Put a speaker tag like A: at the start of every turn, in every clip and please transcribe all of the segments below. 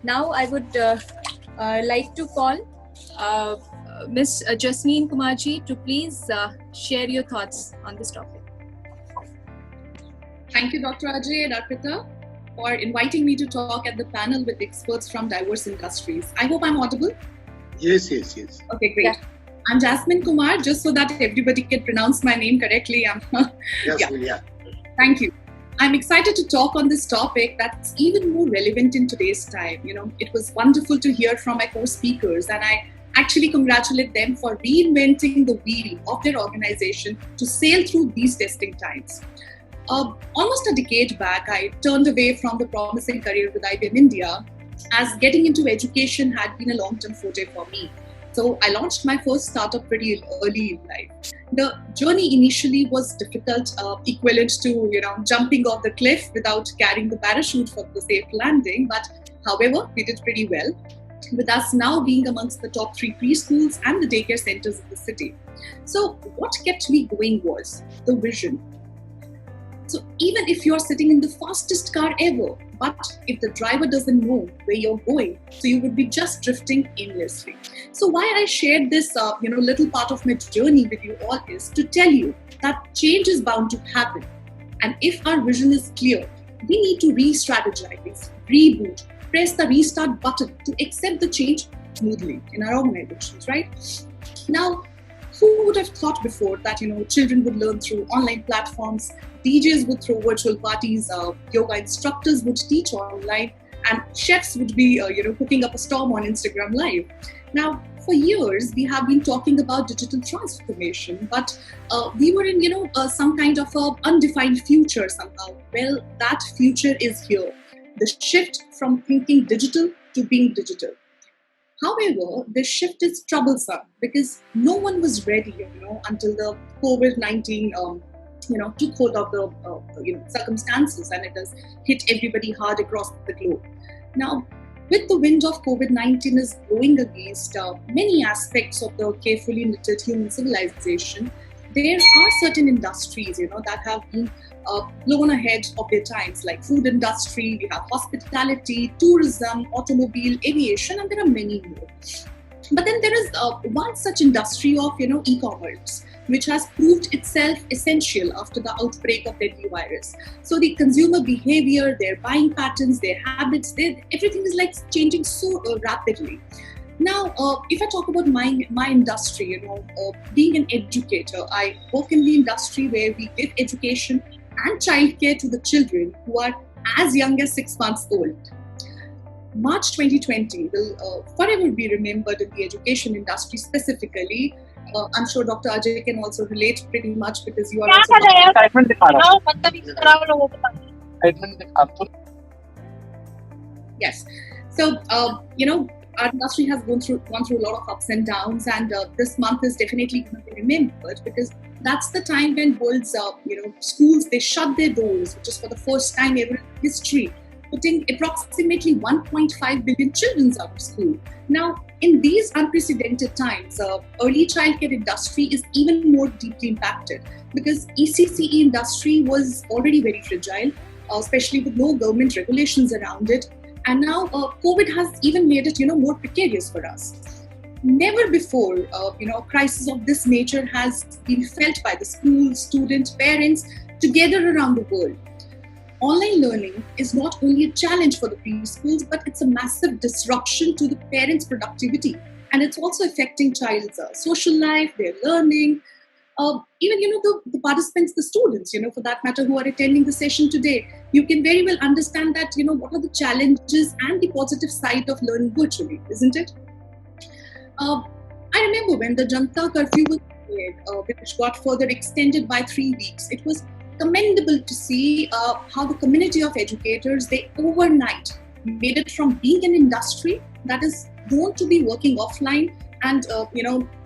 A: Now I would like to call Ms. Jasmine Kumarji to please share your thoughts on this topic.
B: Thank you, Dr. Ajay and Arpita, for inviting me to talk at the panel with experts from diverse industries. I hope I'm audible.
C: Yes.
B: Okay, great. Yeah. I'm Jasmine Kumar, just so that everybody can pronounce my name correctly.
C: Yeah.
B: Thank you. I'm excited to talk on this topic that's even more relevant in today's time. It was wonderful to hear from my co-speakers, and I actually congratulate them for reinventing the wheel of their organization to sail through these testing times. Almost a decade back, I turned away from the promising career with IBM India, as getting into education had been a long-term forte for me. So I launched my first startup pretty early in life. The journey initially was difficult, equivalent to jumping off the cliff without carrying the parachute for the safe landing. But however, we did pretty well, with us now being amongst the top 3 preschools and the daycare centers of the city. So what kept me going was the vision. So even if you're sitting in the fastest car ever, but if the driver doesn't know where you're going, so you would be just drifting aimlessly. So why I shared this little part of my journey with you all is to tell you that change is bound to happen. And if our vision is clear, we need to re-strategize, reboot, press the restart button to accept the change smoothly in our organizations, right? Now, who would have thought before that children would learn through online platforms, DJs would throw virtual parties, yoga instructors would teach online, and chefs would be cooking up a storm on Instagram Live. Now, for years we have been talking about digital transformation, but we were in some kind of a undefined future somehow. Well, that future is here. The shift from thinking digital to being digital. However, this shift is troublesome because no one was ready, until the COVID-19, took hold of the circumstances, and it has hit everybody hard across the globe. Now, with the wind of COVID-19 is blowing against many aspects of the carefully knitted human civilization, there are certain industries, that have been blown ahead of their times, like food industry, we have hospitality, tourism, automobile, aviation, and there are many more. But then there is one such industry of, e-commerce, which has proved itself essential after the outbreak of deadly virus. So the consumer behavior, their buying patterns, their habits, everything is like changing so rapidly. Now, if I talk about my industry, being an educator, I work in the industry where we give education and childcare to the children who are as young as 6 months old. March 2020 will forever be remembered in the education industry specifically. I'm sure Dr. Ajay can also relate pretty much because you are Yes. So, our industry has gone through a lot of ups and downs, and this month is definitely going to be remembered because that's the time when world's, schools, they shut their doors, which is for the first time ever in history, putting approximately 1.5 billion children out of school. Now, in these unprecedented times, early childcare industry is even more deeply impacted because ECCE industry was already very fragile, especially with no government regulations around it. And now COVID has even made it, more precarious for us. Never before, a crisis of this nature has been felt by the schools, students, parents, together around the world. Online learning is not only a challenge for the preschools, but it's a massive disruption to the parents' productivity. And it's also affecting child's social life, their learning, even, the participants, the students, for that matter, who are attending the session today. You can very well understand that, what are the challenges and the positive side of learning virtually, isn't it? I remember when the Janata curfew was declared, which got further extended by 3 weeks. It was commendable to see how the community of educators, they overnight made it from being an industry that is known to be working offline and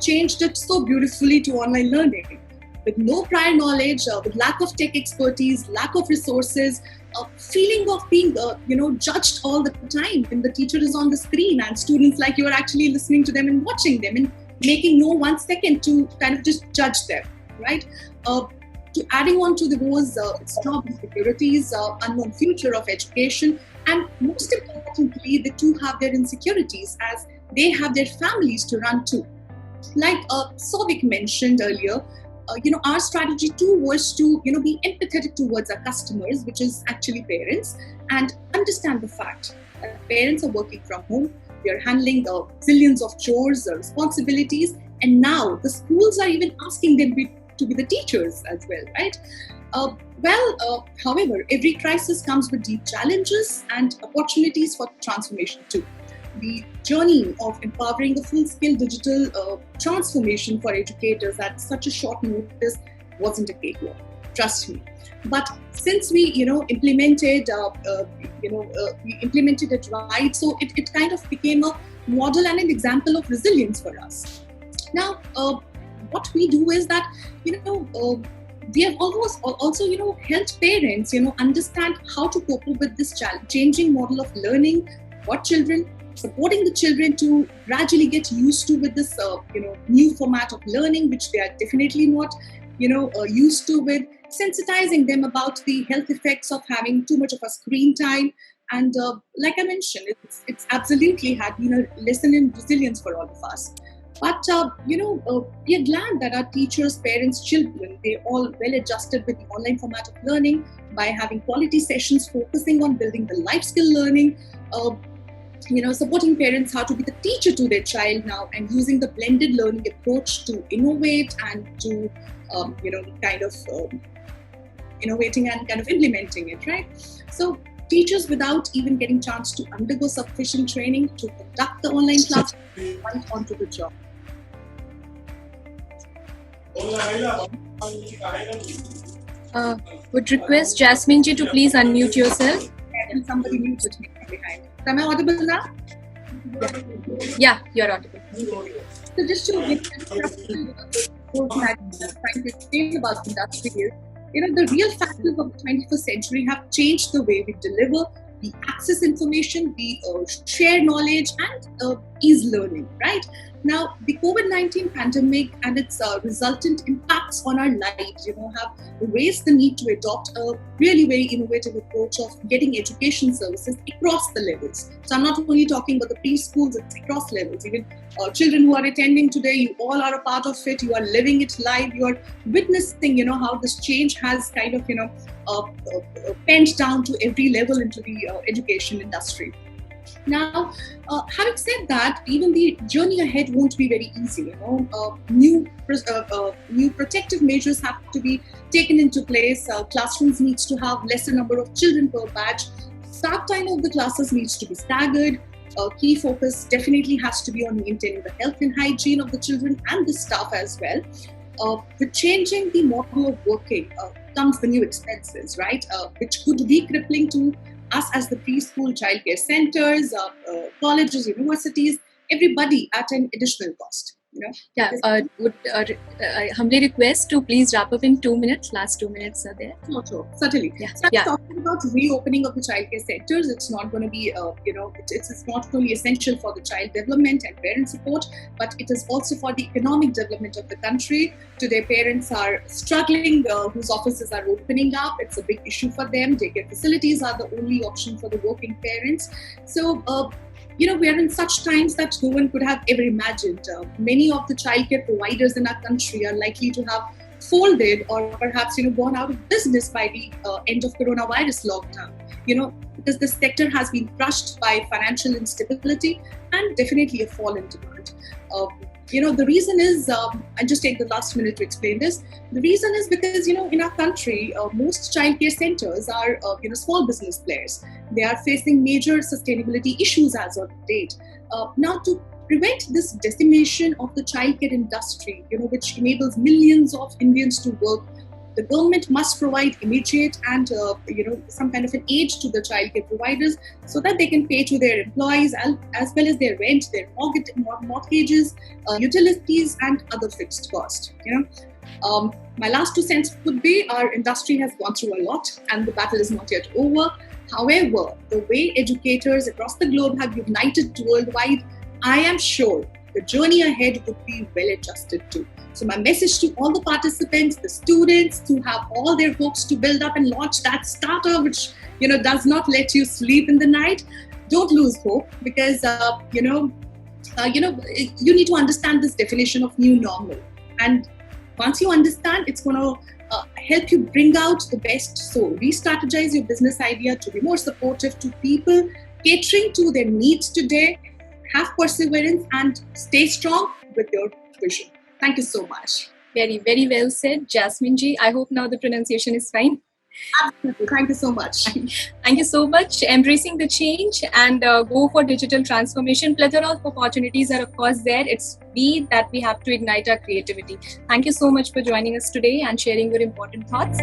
B: changed it so beautifully to online learning. With no prior knowledge, with lack of tech expertise, lack of resources, a feeling of being judged all the time when the teacher is on the screen and students like you are actually listening to them and watching them and making no 1 second to kind of just judge them, right? To adding on to those job insecurities, unknown future of education, And most importantly, they too have their insecurities as they have their families to run too. Like Souvik mentioned earlier, our strategy too was to, be empathetic towards our customers, which is actually parents, and understand the fact that parents are working from home. They are handling zillions of chores or responsibilities, and now the schools are even asking them to be the teachers as well, right? However, every crisis comes with deep challenges and opportunities for transformation too. The journey of empowering the full-scale digital transformation for educators at such a short notice wasn't a cakewalk. Trust me. But since we, implemented it right, so it kind of became a model and an example of resilience for us. Now, what we do is that, we have also helped parents, understand how to cope with this changing model of learning for children, supporting the children to gradually get used to with this, new format of learning, which they are definitely not, used to with, sensitizing them about the health effects of having too much of a screen time. And like I mentioned, it's absolutely had been a lesson in resilience for all of us. But, we are glad that our teachers, parents, children, they all well adjusted with the online format of learning by having quality sessions focusing on building the life skill learning, supporting parents how to be the teacher to their child now, and using the blended learning approach to innovate and to, innovating and kind of implementing it, right? So teachers, without even getting chance to undergo sufficient training to conduct the online class, went onto the job.
A: Would request Jasmine ji to please unmute yourself.
B: And somebody muted me from behind. Am I audible now?
A: Yeah, you're audible.
B: So just to give trying to explain about the industry is, the real factors of the 21st century have changed the way we deliver, we access information, we share knowledge, and ease learning, right? Now, the COVID-19 pandemic and its resultant impacts on our lives, have raised the need to adopt a really very innovative approach of getting education services across the levels. So I'm not only talking about the preschools, it's across levels. Even children who are attending today, you all are a part of it. You are living it live. You are witnessing, how this change has kind of, penned down to every level into the education industry. Now, having said that, even the journey ahead won't be very easy. New protective measures have to be taken into place. Classrooms needs to have lesser number of children per batch. Start time of the classes needs to be staggered. Key focus definitely has to be on maintaining the health and hygiene of the children and the staff as well. With changing the model of working comes the new expenses, right? Which could be crippling to us as the preschool childcare centers, colleges, universities, everybody at an additional cost.
A: Yeah, would I humbly request to please wrap up in 2 minutes. Last 2 minutes are there.
B: Sure, certainly.
A: Yeah.
B: So I'm talking about reopening of the childcare centers. It's not going to be, it's not only essential for the child development and parent support, but it is also for the economic development of the country. Today, parents are struggling, whose offices are opening up. It's a big issue for them. Daycare facilities are the only option for the working parents. So, we are in such times that no one could have ever imagined. Many of the childcare providers in our country are likely to have folded or perhaps, gone out of business by the end of coronavirus lockdown, because the sector has been crushed by financial instability and definitely a fall in demand. The reason is, I'll just take the last minute to explain this. The reason is because, in our country, most childcare centers are, small business players. They are facing major sustainability issues as of date. Now, to prevent this decimation of the childcare industry, which enables millions of Indians to work, the government must provide immediate and, some kind of an aid to the childcare providers so that they can pay to their employees as well as their rent, their mortgages, utilities, and other fixed costs. My last 2 cents would be our industry has gone through a lot and the battle is not yet over. However, the way educators across the globe have united worldwide, I am sure the journey ahead would be well adjusted to. So my message to all the participants, the students who have all their hopes to build up and launch that startup which does not let you sleep in the night, don't lose hope, because you need to understand this definition of new normal. And once you understand, it's going to help you bring out the best. So re-strategize your business idea to be more supportive to people, catering to their needs today. Have perseverance and stay strong with your vision. Thank you so much.
A: Very, very well said, Jasmine ji. I hope now the pronunciation is fine.
B: Absolutely. Thank you so much.
A: Thank you so much. Embracing the change and go for digital transformation. Plethora of opportunities are of course there. It's that we have to ignite our creativity. Thank you so much for joining us today and sharing your important thoughts.